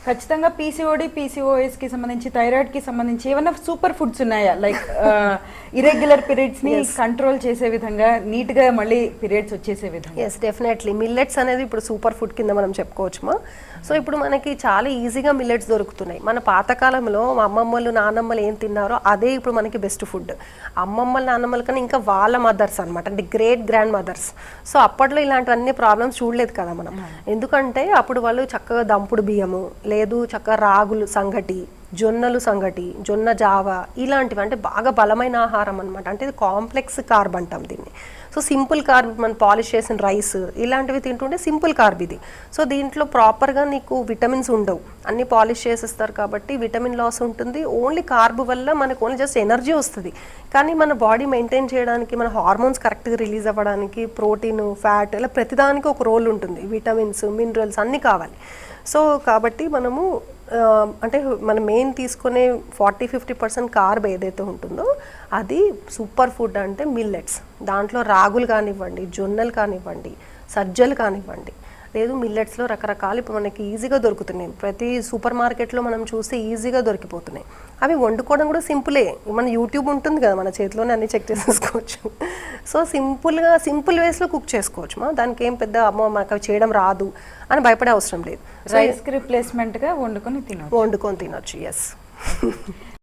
ఖచ్చితంగా PCOD PCOS కి సంబంధించి థైరాయిడ్ కి సంబంధించి ఏమైనా సూపర్ ఫుడ్స్ ఉన్నాయా? లైక్ ఇరెగ్యులర్ పీరియడ్స్ ని కంట్రోల్ చేసే విధంగా, నీట్ గా మళ్ళీ పీరియడ్స్ వచ్చేసే విధంగా. ఎస్, డెఫినెట్లీ మిల్లెట్స్ అనేది ఇప్పుడు సూపర్ ఫుడ్ కింద మనం చెప్పుకోవచ్చుమా. సో ఇప్పుడు మనకి చాలా ఈజీగా మిల్లెట్స్ దొరుకుతున్నాయి. మన పాతకాలంలో అమ్మమ్మలు నాన్నమ్మలు ఏం తిన్నారో అదే ఇప్పుడు మనకి బెస్ట్ ఫుడ్. అమ్మమ్మలు నాన్నమ్మల కన్నా ఇంకా వాళ్ళ మదర్స్ అనమాట, అంటే గ్రేట్ గ్రాండ్ మదర్స్. సో అప్పట్లో ఇలాంటివన్నీ ప్రాబ్లమ్స్ చూడలేదు కదా మనం. ఎందుకంటే అప్పుడు వాళ్ళు చక్కగా దంపుడు బియ్యము, లేదు చక్కగా రాగులు సంగటి, జొన్నలు సంగటి, జొన్న జావ, ఇలాంటివి అంటే బాగా బలమైన ఆహారం అనమాట. అంటే ఇది కాంప్లెక్స్ కార్బ్ అంటాం దీన్ని. సో సింపుల్ కార్బ్, మనం పాలిష్ చేసిన రైస్ ఇలాంటివి తింటుంటే సింపుల్ కార్బ్ ఇది. సో దీంట్లో ప్రాపర్గా నీకు విటమిన్స్ ఉండవు, అన్ని పాలిష్ చేసేస్తారు కాబట్టి విటమిన్ లాస్ ఉంటుంది. ఓన్లీ కార్బ్ వల్ల మనకు ఓన్లీ జస్ట్ ఎనర్జీ వస్తుంది, కానీ మన బాడీ మెయింటైన్ చేయడానికి, మన హార్మోన్స్ కరెక్ట్గా రిలీజ్ అవ్వడానికి ప్రోటీన్, ఫ్యాట్ ఇలా ప్రతిదానికి ఒక రోల్ ఉంటుంది. విటమిన్స్, మినరల్స్ అన్నీ కావాలి. సో కాబట్టి మనము అంటే మనం మెయిన్ తీసుకునే 40-50% కార్బ్ ఏదైతే ఉంటుందో అది సూపర్ ఫుడ్ అంటే మిల్లెట్స్. దాంట్లో రాగులు కానివ్వండి, జొన్నలు కానివ్వండి, సజ్జలు కానివ్వండి, లేదు మిల్లెట్స్లో రకరకాలు ఇప్పుడు మనకి ఈజీగా దొరుకుతున్నాయి. ప్రతి సూపర్ మార్కెట్లో మనం చూస్తే ఈజీగా దొరికిపోతున్నాయి. అవి వండుకోవడం కూడా సింపులే. మన యూట్యూబ్ ఉంటుంది కదా, మన చేతిలోనే అన్ని చెక్ చేసేసుకోవచ్చు. సో సింపుల్ వేస్లో కుక్ చేసుకోవచ్చు. దానికి ఏం పెద్ద అమ్మో మనకు అవి చేయడం రాదు అని భయపడే అవసరం లేదు. రైస్కి రిప్లేస్మెంట్గా వండుకొని తినొచ్చు. ఎస్.